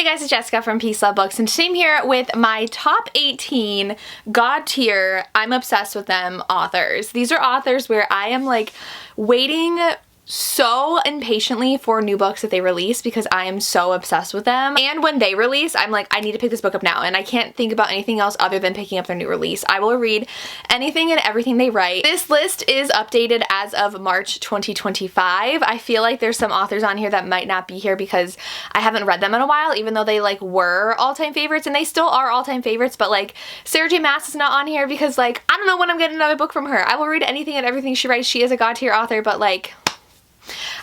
Hey guys, it's Jessica from Peace Love Books, and today I'm here with my top 18 God tier, I'm obsessed with them authors. These are authors where I am like waiting so impatiently for new books that they release because I am so obsessed with them. And when they release, I'm like, I need to pick this book up now, and I can't think about anything else other than picking up their new release. I will read anything and everything they write. This list is updated as of March 2025. I feel like there's some authors on here that might not be here because I haven't read them in a while, even though they like were all-time favorites, and they still are all-time favorites, but like Sarah J Maas is not on here because like, I don't know when I'm getting another book from her. I will read anything and everything she writes. She is a God tier author, but like,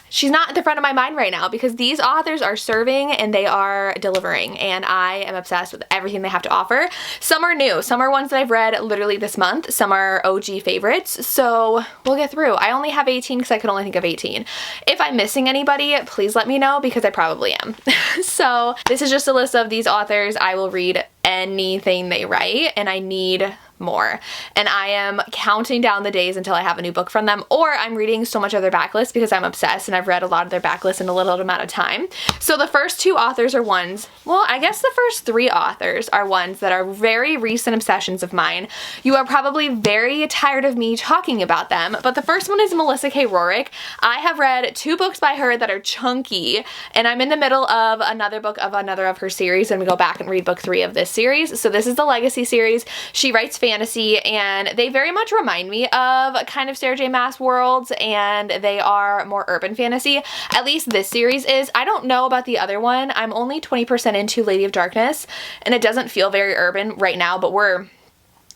she's not at the front of my mind right now because these authors are serving and they are delivering, and I am obsessed with everything they have to offer. Some are new, some are ones that I've read literally this month, some are OG favorites, so we'll get through. I only have 18 because I could only think of 18. If I'm missing anybody, please let me know because I probably am. So this is just a list of these authors. I will read anything they write, and I need more, and I am counting down the days until I have a new book from them, or I'm reading so much of their backlist because I'm obsessed and I've read a lot of their backlist in a little amount of time. So the first two authors are ones, well, I guess the first three authors are ones that are very recent obsessions of mine. You are probably very tired of me talking about them, but the first one is Melissa K Roehrich. I have read 2 books by her that are chunky, and I'm in the middle of another book of another of her series, and we go back and read book 3 of this series. So this is the Legacy series. She writes fantasy, and they very much remind me of kind of Sarah J Maas worlds, and they are more urban fantasy. At least this series is. I don't know about the other one. I'm only 20% into Lady of Darkness, and it doesn't feel very urban right now, but we're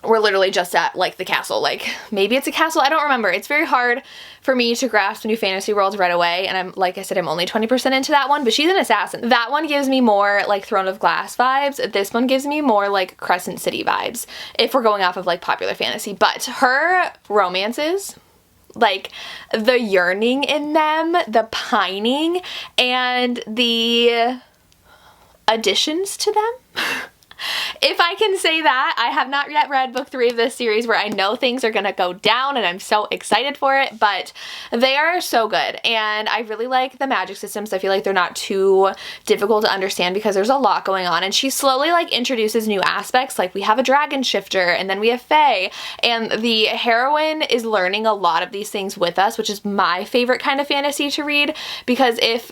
literally just at like the castle. Like maybe it's a castle, I don't remember. It's very hard for me to grasp new fantasy worlds right away, and I'm, like I said, I'm only 20% into that one, but she's an assassin. That one gives me more like Throne of Glass vibes. This one gives me more like Crescent City vibes if we're going off of like popular fantasy. But her romances, like the yearning in them, the pining, and the additions to them. If I can say that, I have not yet read book 3 of this series where I know things are gonna go down and I'm so excited for it, but they are so good, and I really like the magic systems. I feel like they're not too difficult to understand because there's a lot going on, and she slowly like introduces new aspects, like we have a dragon shifter, and then we have fae, and the heroine is learning a lot of these things with us, which is my favorite kind of fantasy to read, because if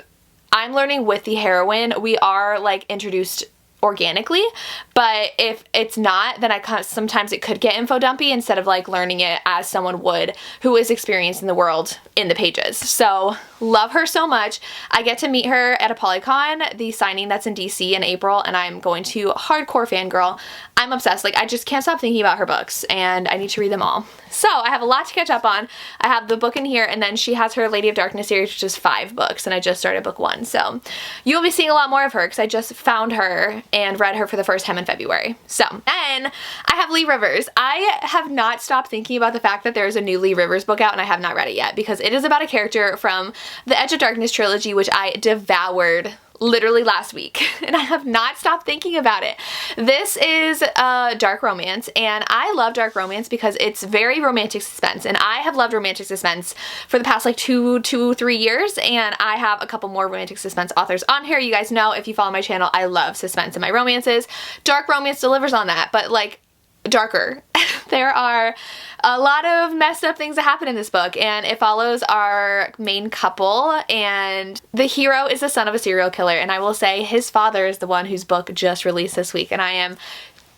I'm learning with the heroine, we are like introduced organically, but if it's not, then sometimes it could get info dumpy instead of like learning it as someone would who is experienced in the world in the pages. So love her so much. I get to meet her at a Polycon, the signing that's in DC in April, and I'm going to hardcore fangirl. I'm obsessed. Like I just can't stop thinking about her books, and I need to read them all. So I have a lot to catch up on. I have the book in here, and then she has her Lady of Darkness series, which is 5 books, and I just started book 1. So you'll be seeing a lot more of her because I just found her and read her for the first time in February. So then I have Leigh Rivers. I have not stopped thinking about the fact that there's a new Leigh Rivers book out, and I have not read it yet because it is about a character from the Edge of Darkness trilogy, which I devoured literally last week, and I have not stopped thinking about it. This is a dark romance, and I love dark romance because it's very romantic suspense, and I have loved romantic suspense for the past like 3 years, and I have a couple more romantic suspense authors on here. You guys know, if you follow my channel, I love suspense in my romances. Dark romance delivers on that, but like darker. There are a lot of messed up things that happen in this book, and it follows our main couple, and the hero is the son of a serial killer, and I will say his father is the one whose book just released this week, and I am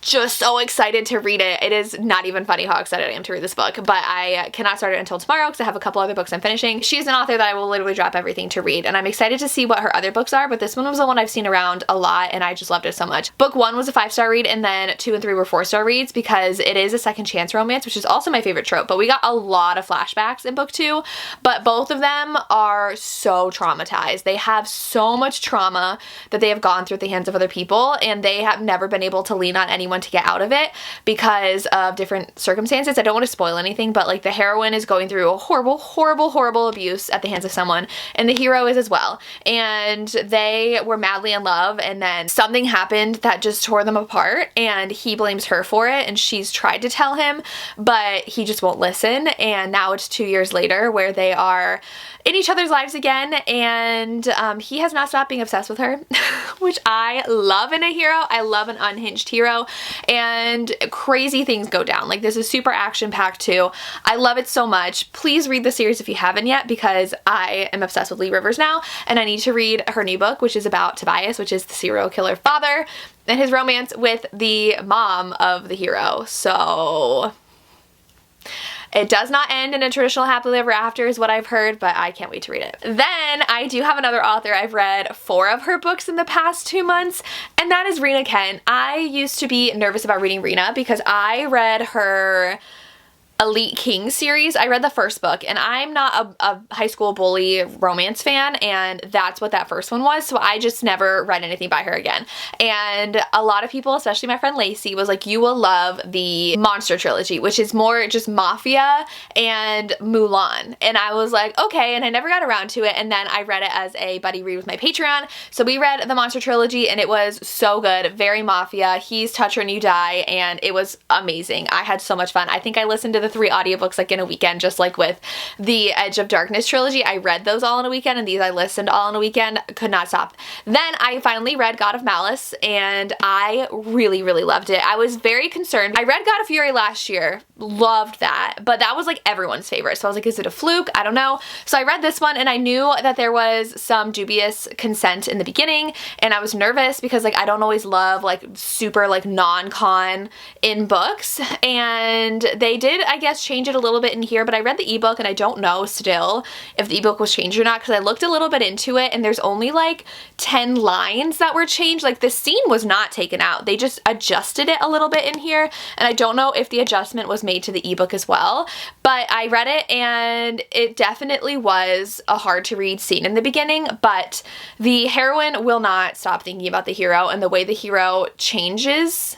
just so excited to read it. It is not even funny how excited I am to read this book, but I cannot start it until tomorrow because I have a couple other books I'm finishing. She's an author that I will literally drop everything to read, and I'm excited to see what her other books are, but this one was the one I've seen around a lot, and I just loved it so much. Book 1 was a 5-star read, and then 2 and 3 were 4-star reads because it is a second chance romance, which is also my favorite trope, but we got a lot of flashbacks in book 2, but both of them are so traumatized. They have so much trauma that they have gone through at the hands of other people, and they have never been able to lean on anyone anyone to get out of it because of different circumstances. I don't want to spoil anything, but like the heroine is going through a horrible abuse at the hands of someone, and the hero is as well. And they were madly in love, and then something happened that just tore them apart, and he blames her for it, and she's tried to tell him, but he just won't listen. And now it's 2 years later where they are in each other's lives again, and he has not stopped being obsessed with her, which I love in a hero. I love an unhinged hero, and crazy things go down. Like, this is super action-packed too. I love it so much. Please read the series if you haven't yet, because I am obsessed with Leigh Rivers now, and I need to read her new book, which is about Tobias, which is the serial killer father, and his romance with the mom of the hero. So it does not end in a traditional happily ever after is what I've heard, but I can't wait to read it. Then I do have another author. I've read 4 of her books in the past 2 months, and that is Rina Kent. I used to be nervous about reading Rina because I read her Elite King series. I read the first book, and I'm not a high school bully romance fan, and that's what that first one was, so I just never read anything by her again. And a lot of people, especially my friend Lacey, was like, you will love the Monster Trilogy, which is more just mafia and Mulan. And I was like, okay, and I never got around to it, and then I read it as a buddy read with my Patreon. So we read the Monster Trilogy, and it was so good, very mafia. He's Touch Her and You Die, and it was amazing. I had so much fun. I think I listened to the 3 audiobooks like in a weekend, just like with the Edge of Darkness trilogy. I read those all in a weekend, and these I listened all in a weekend. Could not stop. Then I finally read God of Malice, and I really loved it. I was very concerned. I read God of Fury last year, loved that, but that was like everyone's favorite, so I was like, is it a fluke? I don't know. So I read this one, and I knew that there was some dubious consent in the beginning, and I was nervous because like I don't always love like super like non-con in books, and they did, I guess, change it a little bit in here, but I read the ebook, and I don't know still if the ebook was changed or not, because I looked a little bit into it, and there's only like 10 lines that were changed. Like, the scene was not taken out. They just adjusted it a little bit in here, and I don't know if the adjustment was made to the ebook as well, but I read it, and it definitely was a hard to read scene in the beginning, but the heroine will not stop thinking about the hero, and the way the hero changes,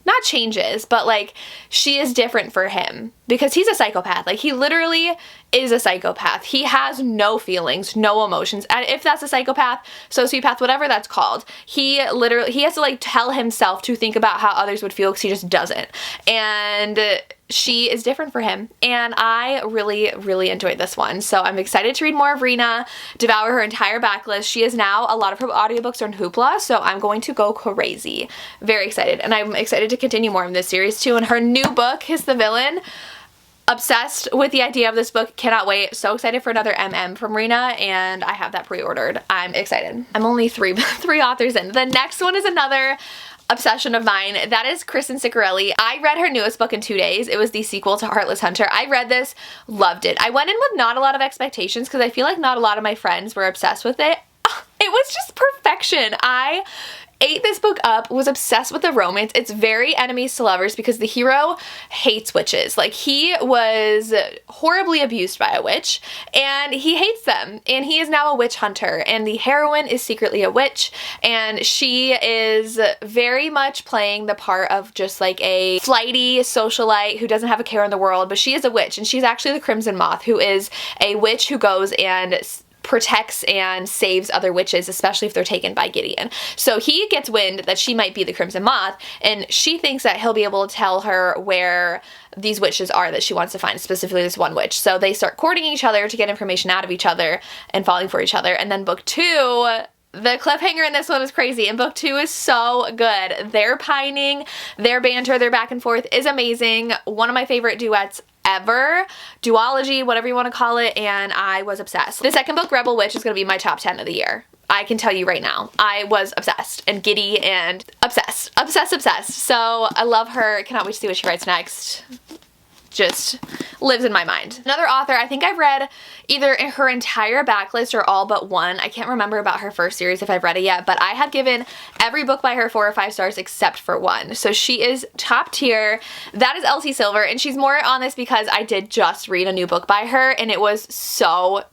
not changes, but like she is different for him because he's a psychopath. Like, he literally is a psychopath. He has no feelings, no emotions. And if that's a psychopath, sociopath, whatever that's called, he has to like tell himself to think about how others would feel because he just doesn't. And she is different for him, and I really enjoyed this one. So I'm excited to read more of Rina, devour her entire backlist. She is now, a lot of her audiobooks are on Hoopla, so I'm going to go crazy. Very excited, and I'm excited to continue more in this series too. And her new book, Kiss the Villain, obsessed with the idea of this book, cannot wait. So excited for another MM from Rina, and I have that pre-ordered. I'm excited. I'm only three authors in. The next one is another obsession of mine. That is Kristen Ciccarelli. I read her newest book in 2 days. It was the sequel to Heartless Hunter. I read this, loved it. I went in with not a lot of expectations because I feel like not a lot of my friends were obsessed with it. It was just perfection. I ate this book up, was obsessed with the romance. It's very enemies to lovers because the hero hates witches. Like, he was horribly abused by a witch, and he hates them, and he is now a witch hunter, and the heroine is secretly a witch, and she is very much playing the part of just like a flighty socialite who doesn't have a care in the world, but she is a witch, and she's actually the Crimson Moth, who is a witch who goes and protects and saves other witches, especially if they're taken by Gideon. So he gets wind that she might be the Crimson Moth, and she thinks that he'll be able to tell her where these witches are that she wants to find, specifically this one witch. So they start courting each other to get information out of each other and falling for each other. And then book 2, the cliffhanger in this one is crazy, and book 2 is so good. Their pining, their banter, their back and forth is amazing. One of my favorite duets ever, duology, whatever you want to call it, and I was obsessed. The second book, Rebel Witch, is going to be my top 10 of the year. I can tell you right now. I was obsessed and giddy and obsessed. So I love her. Cannot wait to see what she writes next. Just lives in my mind. Another author, I think I've read either her entire backlist or all but one. I can't remember about her first series if I've read it yet, but I have given every book by her 4 or 5 stars except for one. So she is top tier. That is Elsie Silver, and she's more on this because I did just read a new book by her, and it was so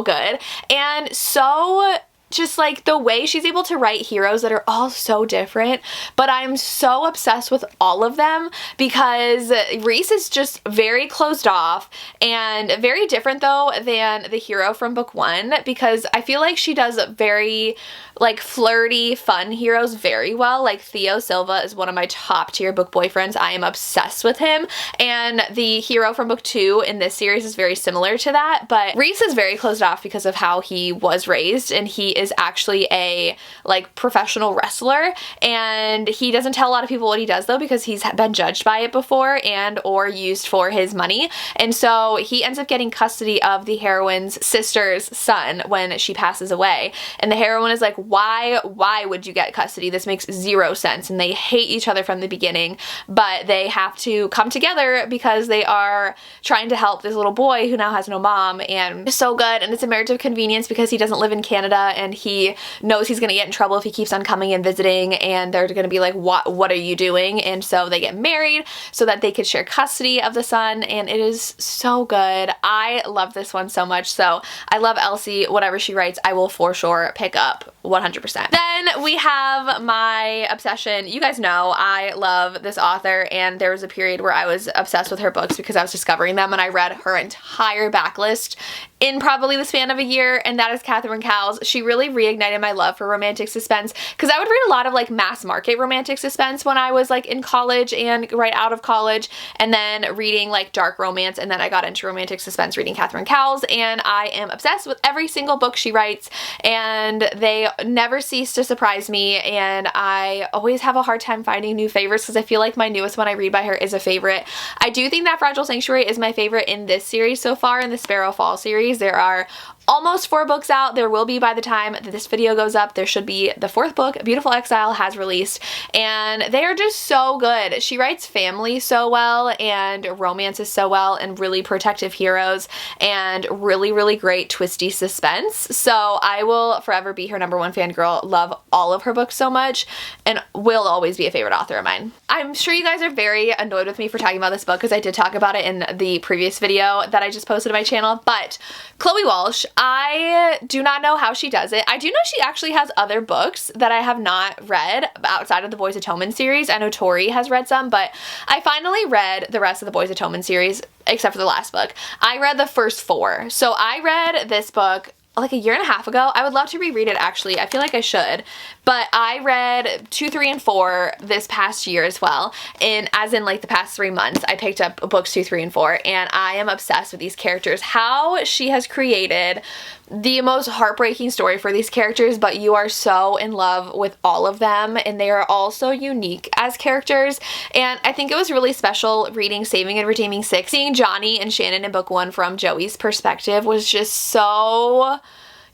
good and so just like the way she's able to write heroes that are all so different, but I'm so obsessed with all of them because Reese is just very closed off and very different though than the hero from book 1, because I feel like she does very like flirty, fun heroes very well. Like Theo Silva is one of my top tier book boyfriends. I am obsessed with him, and the hero from book 2 in this series is very similar to that, but Reese is very closed off because of how he was raised, and he is actually a like professional wrestler, and he doesn't tell a lot of people what he does though because he's been judged by it before and or used for his money, and so he ends up getting custody of the heroine's sister's son when she passes away, and the heroine is like, why would you get custody? This makes zero sense. And they hate each other from the beginning, but they have to come together because they are trying to help this little boy who now has no mom, and it's so good. And it's a marriage of convenience because he doesn't live in Canada and he knows he's gonna get in trouble if he keeps on coming and visiting, and they're gonna be like, what are you doing? And so they get married so that they could share custody of the son, and it is so good. I love this one so much. So I love Elsie. Whatever she writes, I will for sure pick up 100%. Then we have my obsession. You guys know I love this author, and there was a period where I was obsessed with her books because I was discovering them, and I read her entire backlist in probably the span of a year, and that is Catherine Cowles. She really reignited my love for romantic suspense because I would read a lot of like mass market romantic suspense when I was like in college and right out of college, and then reading like dark romance, and then I got into romantic suspense reading Catherine Cowles, and I am obsessed with every single book she writes, and they never cease to surprise me, and I always have a hard time finding new favorites because I feel like my newest one I read by her is a favorite. I do think that Fragile Sanctuary is my favorite in this series so far, in the Sparrow Fall series. There are almost 4 books out. There will be by the time that this video goes up. There should be the 4th book. Beautiful Exile has released, and they are just so good. She writes family so well and romances so well and really protective heroes and really, really great twisty suspense. So I will forever be her #1 fangirl. Love all of her books so much and will always be a favorite author of mine. I'm sure you guys are very annoyed with me for talking about this book because I did talk about it in the previous video that I just posted on my channel, but Chloe Walsh, I do not know how she does it. I do know she actually has other books that I have not read outside of the Boys Atonement series. I know Tori has read some, but I finally read the rest of the Boys Atonement series except for the last book. I read the first 4. So I read this book like a year and a half ago. I would love to reread it actually. I feel like I should. But I read 2, 3, and 4 this past year as well. And as in like the past 3 months, I picked up books 2, 3, and 4. And I am obsessed with these characters. How she has created the most heartbreaking story for these characters, but you are so in love with all of them, and they are all so unique as characters. And I think it was really special reading Saving and Redeeming 6. Seeing Johnny and Shannon in book 1 from Joey's perspective was just so...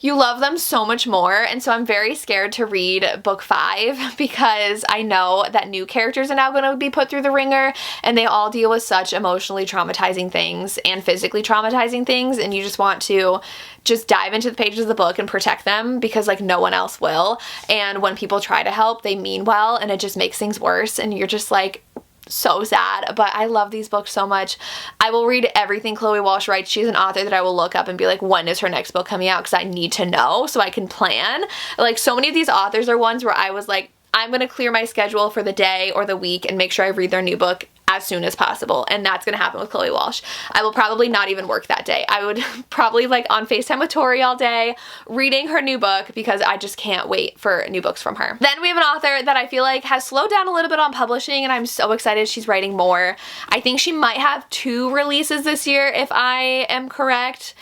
You love them so much more, and so I'm very scared to read book 5 because I know that new characters are now going to be put through the ringer, and they all deal with such emotionally traumatizing things and physically traumatizing things, and you just want to just dive into the pages of the book and protect them because like no one else will. And when people try to help, they mean well, and it just makes things worse, and you're just like, so sad. But I love these books so much. I will read everything Chloe Walsh writes. She's an author that I will look up and be like, when is her next book coming out? Because I need to know so I can plan. Like so many of these authors are ones where I was like, I'm gonna clear my schedule for the day or the week and make sure I read their new book as soon as possible, and that's gonna happen with Chloe Walsh. I will probably not even work that day. I would probably like on FaceTime with Tori all day reading her new book because I just can't wait for new books from her. Then we have an author that I feel like has slowed down a little bit on publishing, and I'm so excited she's writing more. I think she might have 2 releases this year if I am correct.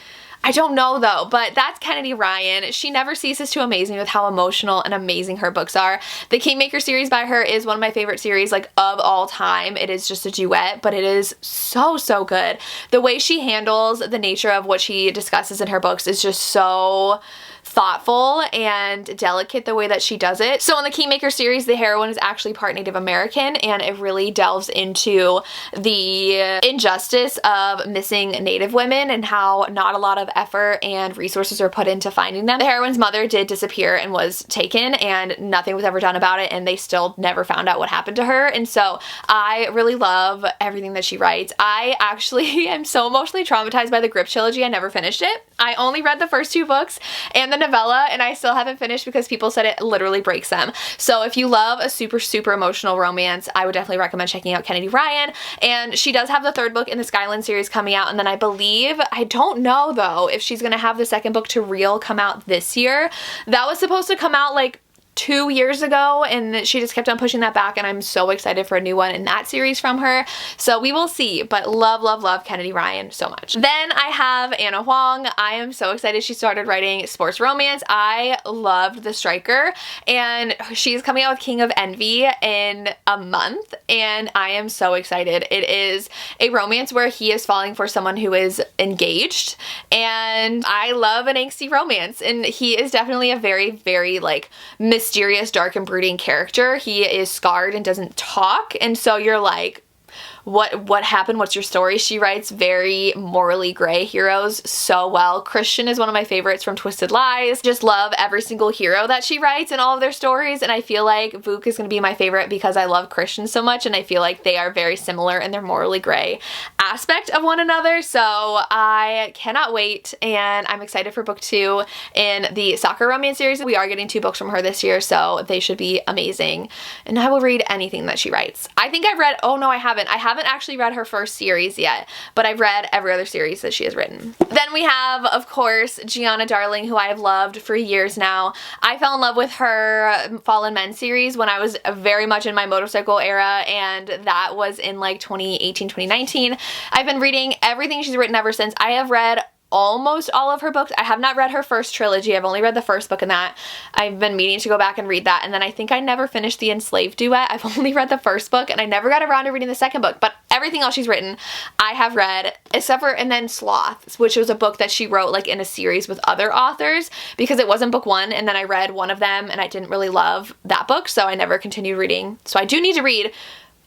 I don't know though, but that's Kennedy Ryan. She never ceases to amaze me with how emotional and amazing her books are. The Kingmaker series by her is one of my favorite series like of all time. It is just a duet, but it is so, so good. The way she handles the nature of what she discusses in her books is just so thoughtful and delicate the way that she does it. So in the Kingmaker series, the heroine is actually part Native American, and it really delves into the injustice of missing Native women and how not a lot of effort and resources are put into finding them. The heroine's mother did disappear and was taken, and nothing was ever done about it, and they still never found out what happened to her. And so I really love everything that she writes. I actually am so emotionally traumatized by the Grip trilogy. I never finished it. I only read the first 2 books and the novella, and I still haven't finished because people said it literally breaks them. So if you love a super, super emotional romance, I would definitely recommend checking out Kennedy Ryan. And she does have the 3rd book in the Skyland series coming out, and then I believe, I don't know though, if she's gonna have the 2nd book to Real come out this year. That was supposed to come out like 2 years ago, and she just kept on pushing that back, and I'm so excited for a new one in that series from her. So we will see, but love, love, love Kennedy Ryan so much. Then I have Anna Huang. I am so excited she started writing sports romance. I loved The Striker, and she's coming out with King of Envy in a month, and I am so excited. It is a romance where he is falling for someone who is engaged, and I love an angsty romance, and he is definitely a very, very like mysterious, dark, and brooding character. He is scarred and doesn't talk, and so you're like, what happened? What's your story? She writes very morally gray heroes so well. Christian is one of my favorites from Twisted Lies. Just love every single hero that she writes in all of their stories, and I feel like Vuk is going to be my favorite because I love Christian so much, and I feel like they are very similar in their morally gray aspect of one another. So I cannot wait, and I'm excited for book 2 in the soccer romance series. We are getting 2 books from her this year, so they should be amazing, and I will read anything that she writes. I think I've read, oh no, I haven't actually read her first series yet, but I've read every other series that she has written. Then we have, of course, Giana Darling, who I have loved for years now. I fell in love with her Fallen Men series when I was very much in my motorcycle era, and that was in like 2018, 2019. I've been reading everything she's written ever since. I have read almost all of her books. I have not read her first trilogy. I've only read the first book in that. I've been meaning to go back and read that, and then I think I never finished the Enslaved duet. I've only read the first book, and I never got around to reading the second book, but everything else she's written I have read, except for, and then Sloths, which was a book that she wrote like in a series with other authors, because it wasn't book 1, and then I read one of them and I didn't really love that book, so I never continued reading. So I do need to read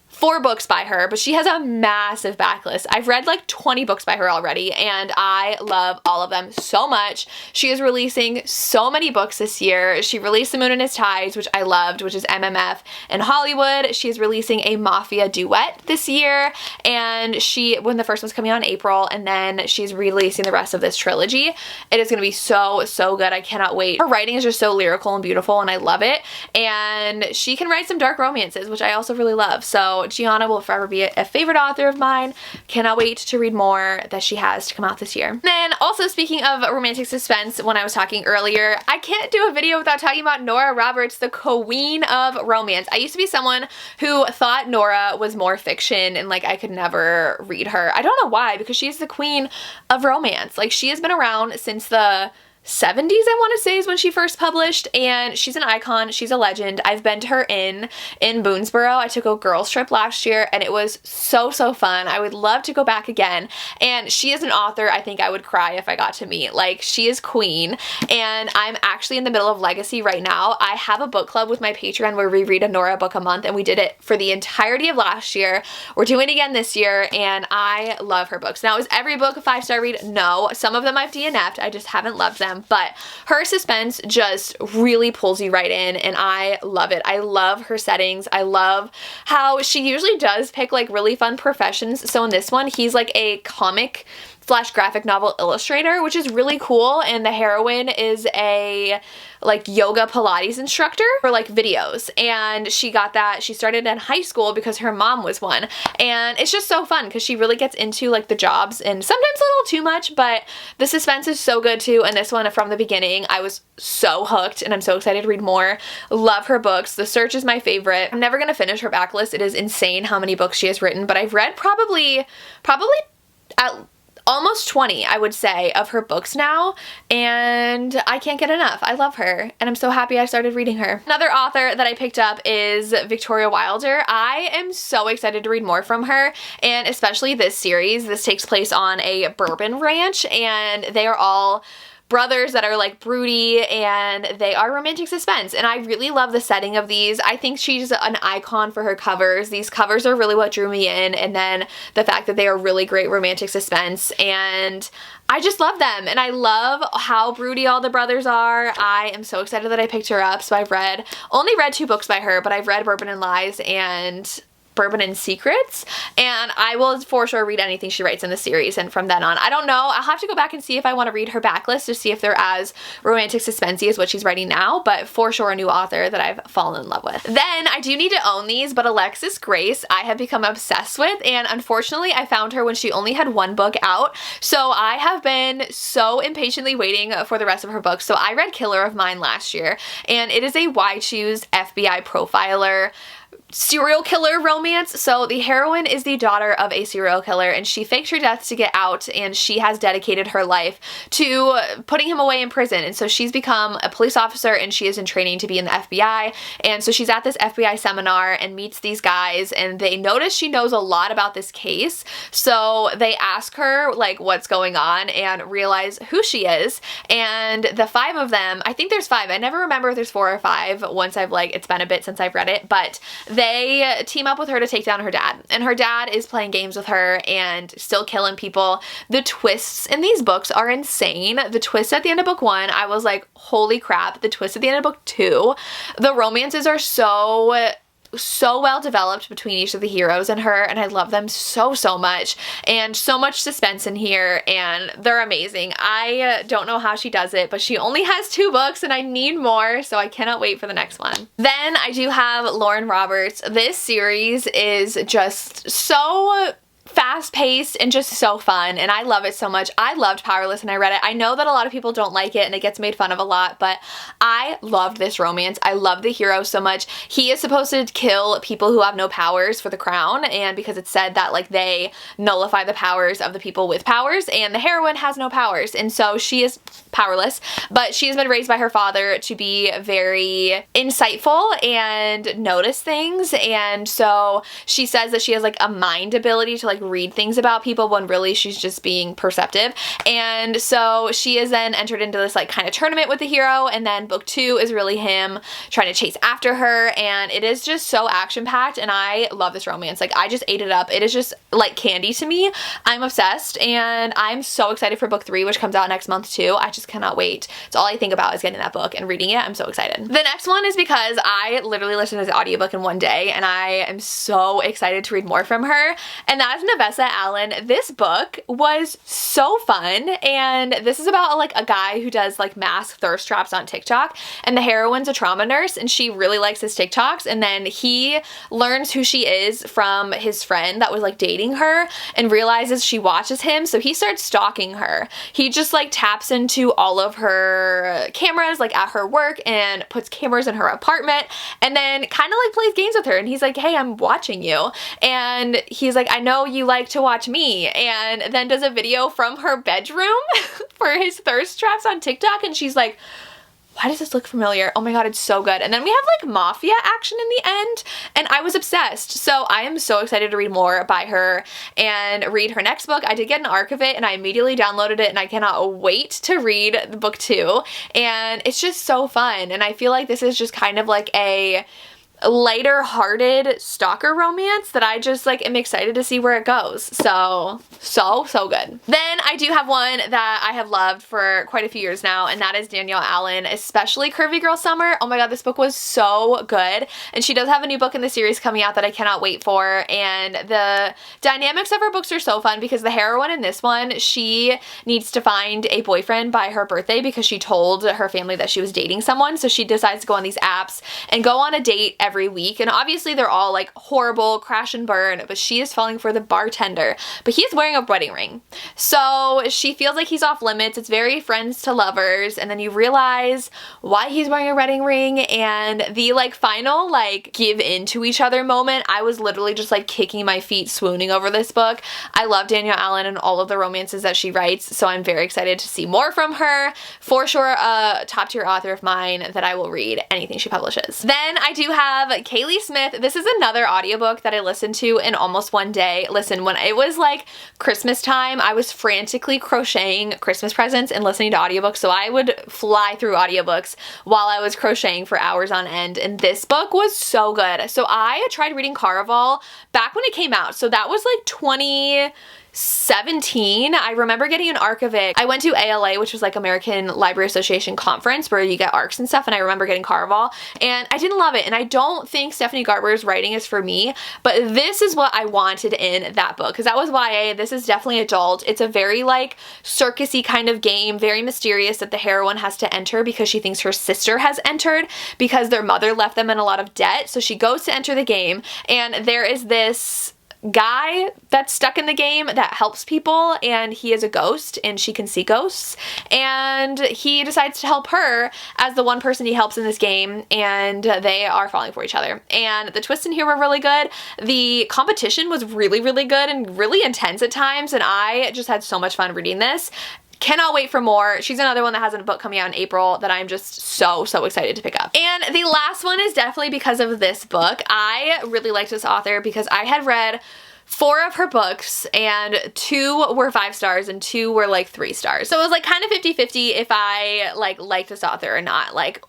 4 books by her, but she has a massive backlist. I've read like 20 books by her already, and I love all of them so much. She is releasing so many books this year. She released The Moon and Its Tides, which I loved, which is MMF in Hollywood. She is releasing a Mafia duet this year, and when the first one's coming out in April, and then she's releasing the rest of this trilogy. It is going to be so, so good. I cannot wait. Her writing is just so lyrical and beautiful, and I love it, and she can write some dark romances, which I also really love. So Giana will forever be a favorite author of mine. Cannot wait to read more that she has to come out this year. Then also, speaking of romantic suspense, when I was talking earlier, I can't do a video without talking about Nora Roberts, the queen of romance. I used to be someone who thought Nora was more fiction, and like I could never read her. I don't know why, because she's the queen of romance. Like, she has been around since the 70s, I want to say, is when she first published, and she's an icon. She's a legend. I've been to her in Boonesboro. I took a girls trip last year, and it was so, so fun. I would love to go back again, and she is an author I think I would cry if I got to meet. Like, she is queen, and I'm actually in the middle of Legacy right now. I have a book club with my Patreon where we read a Nora book a month, and we did it for the entirety of last year. We're doing it again this year, and I love her books. Now, is every book a 5-star read? No. Some of them I've DNF'd. I just haven't loved them. But her suspense just really pulls you right in, and I love it. I love her settings. I love how she usually does pick like really fun professions. So in this one, he's like a comic / graphic novel illustrator, which is really cool, and the heroine is a like yoga Pilates instructor for like videos, and she started in high school because her mom was one, and it's just so fun because she really gets into like the jobs, and sometimes a little too much, but the suspense is so good too. And this one, from the beginning, I was so hooked, and I'm so excited to read more. Love her books. The Search is my favorite. I'm never gonna finish her backlist. It is insane how many books she has written, but I've read probably at almost 20, I would say, of her books now, and I can't get enough. I love her, and I'm so happy I started reading her. Another author that I picked up is Victoria Wilder. I am so excited to read more from her, and especially this series. This takes place on a bourbon ranch, and they are all brothers that are like broody, and they are romantic suspense, and I really love the setting of these. I think she's an icon for her covers. These covers are really what drew me in, and then the fact that they are really great romantic suspense, and I just love them, and I love how broody all the brothers are. I am so excited that I picked her up. So I've only read 2 books by her, but I've read Bourbon and Lies, and Bourbon and Secrets, and I will for sure read anything she writes in the series, and from then on, I don't know, I'll have to go back and see if I want to read her backlist to see if they're as romantic suspensey as what she's writing now, but for sure a new author that I've fallen in love with. Then I do need to own these, but Alexis Grace I have become obsessed with, and unfortunately I found her when she only had one book out, so I have been so impatiently waiting for the rest of her books. So I read Killer of Mine last year, and it is a Why Choose FBI profiler serial killer romance. So the heroine is the daughter of a serial killer, and she faked her death to get out, and she has dedicated her life to putting him away in prison. And so she's become a police officer, and she is in training to be in the FBI. And so she's at this FBI seminar and meets these guys, and they notice she knows a lot about this case. So they ask her like what's going on and realize who she is. And the five of them, I think there's five, I never remember if there's 4 or 5 once I've it's been a bit since I've read it, but they team up with her to take down her dad, and her dad is playing games with her and still killing people. The twists in these books are insane. The twist at the end of book 1, I was like, holy crap. The twist at the end of book 2, the romances are so well developed between each of the heroes and her, and I love them so much, and so much suspense in here, and they're amazing. I don't know how she does it, but she only has 2 books and I need more, so I cannot wait for the next one. Then I do have Nora Roberts. This series is just so fast-paced and just so fun, and I love it so much. I loved Powerless when I read it. I know that a lot of people don't like it and it gets made fun of a lot, but I loved this romance. I love the hero so much. He is supposed to kill people who have no powers for the crown, and because it's said that they nullify the powers of the people with powers, and the heroine has no powers, and so she is powerless, but she has been raised by her father to be very insightful and notice things, and so she says that she has a mind ability to read things about people when really she's just being perceptive. And so she is then entered into this kind of tournament with the hero, and then book 2 is really him trying to chase after her, and it is just so action-packed, and I love this romance. I just ate it up. It is just like candy to me. I'm obsessed, and I'm so excited for book 3, which comes out next month too. I just cannot wait. It's all I think about is getting that book and reading it. I'm so excited. The next one is because I literally listened to this audiobook in one day, and I am so excited to read more from her, and that is Navessa Allen. This book was so fun, and this is about a guy who does mass thirst traps on TikTok, and the heroine's a trauma nurse, and she really likes his TikToks, and then he learns who she is from his friend that was dating her and realizes she watches him, so he starts stalking her. He just taps into all of her cameras at her work and puts cameras in her apartment, and then kind of plays games with her, and he's like, hey, I'm watching you, and he's like, I know you like to watch me, and then does a video from her bedroom for his thirst traps on TikTok, and she's like, why does this look familiar? Oh my god, it's so good. And then we have mafia action in the end, and I was obsessed. So I am so excited to read more by her and read her next book. I did get an arc of it, and I immediately downloaded it, and I cannot wait to read book 2. And it's just so fun, and I feel like this is just kind of a lighter-hearted stalker romance that I just am excited to see where it goes. So good. Then I do have one that I have loved for quite a few years now, and that is Danielle Allen, especially Curvy Girl Summer. Oh my god, this book was so good, and she does have a new book in the series coming out that I cannot wait for, and the dynamics of her books are so fun because the heroine in this one, she needs to find a boyfriend by her birthday because she told her family that she was dating someone, so she decides to go on these apps and go on a date every week, and obviously they're all horrible, crash and burn, but she is falling for the bartender, but he's wearing a wedding ring, so she feels like he's off limits. It's very friends to lovers, and then you realize why he's wearing a wedding ring, and the final give in to each other moment. I was literally just kicking my feet, swooning over this book. I love Danielle Allen and all of the romances that she writes, so I'm very excited to see more from her. For sure a top tier author of mine that I will read anything she publishes. Then I do have Kaylee Smith. This is another audiobook that I listened to in almost one day. Listen, when it was Christmas time, I was frantically crocheting Christmas presents and listening to audiobooks, so I would fly through audiobooks while I was crocheting for hours on end, and this book was so good. So I tried reading Caraval back when it came out, so that was 2016 17. I remember getting an arc of it. I went to ALA, which was like American Library Association conference where you get arcs and stuff, and I remember getting Caraval, and I didn't love it, and I don't think Stephanie Garber's writing is for me, but this is what I wanted in that book, because that was YA. This is definitely adult. It's a very like circusy kind of game, very mysterious, that the heroine has to enter because she thinks her sister has entered because their mother left them in a lot of debt, so she goes to enter the game, and there is this guy that's stuck in the game that helps people, and he is a ghost and she can see ghosts, and he decides to help her as the one person he helps in this game, and they are falling for each other. And the twists in here were really good. The competition was really, really good and really intense at times, and I just had so much fun reading this. Cannot wait for more. She's another one that has a book coming out in April that I'm just so excited to pick up. And the last one is definitely because of this book. I really liked this author because I had read 4 of her books, and 2 were 5 stars and 2 were like 3 stars. So it was like kind of 50-50 if I liked this author or not. Like,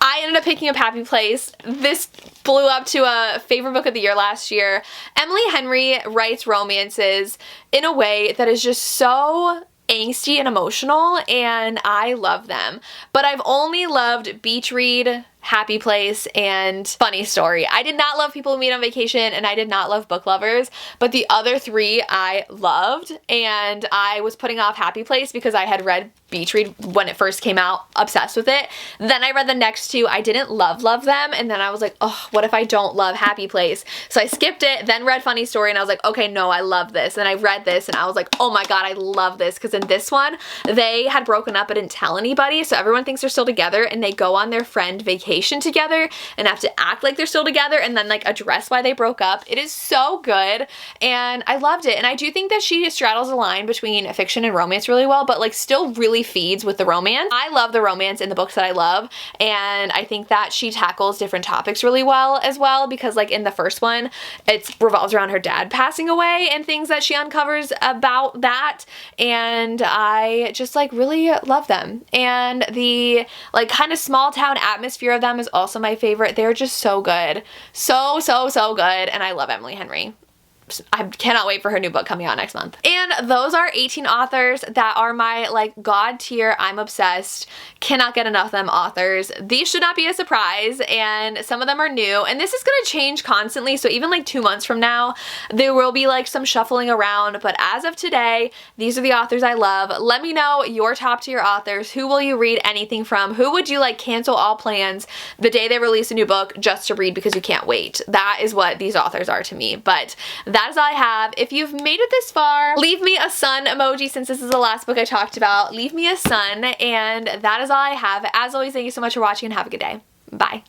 I ended up picking up Happy Place. This blew up to a favorite book of the year last year. Emily Henry writes romances in a way that is just so angsty and emotional, and I love them. But I've only loved Beach Read, Happy Place, and Funny Story. I did not love People Who Meet on Vacation, and I did not love Book Lovers, but the other 3 I loved, and I was putting off Happy Place because I had read Beach Read when it first came out, obsessed with it. Then I read the next 2. I didn't love them, and then I was like, oh, what if I don't love Happy Place? So I skipped it, then read Funny Story, and I was like, okay, no, I love this. And I read this, and I was like, oh my god, I love this, because in this one, they had broken up but didn't tell anybody, so everyone thinks they're still together, and they go on their friend vacation together and have to act like they're still together and then like address why they broke up. It is so good, and I loved it. And I do think that she straddles a line between fiction and romance really well, but like still really feeds with the romance. I love the romance in the books that I love, and I think that she tackles different topics really well as well, because like in the first one, it revolves around her dad passing away and things that she uncovers about that, and I just like really love them. And the like kind of small town atmosphere of them is also my favorite. They're just so good. So good, and I love Emily Henry. I cannot wait for her new book coming out next month. And those are 18 authors that are my like god tier, I'm obsessed, cannot get enough of them authors. These should not be a surprise, and some of them are new, and this is gonna change constantly, so even like 2 months from now there will be like some shuffling around, but as of today, these are the authors I love. Let me know your top tier authors. Who will you read anything from? Who would you like cancel all plans the day they release a new book just to read because you can't wait? That is what these authors are to me. But that is all I have. If you've made it this far, leave me a sun emoji, since this is the last book I talked about. Leave me a sun, and that is all I have. As always, thank you so much for watching, and have a good day. Bye.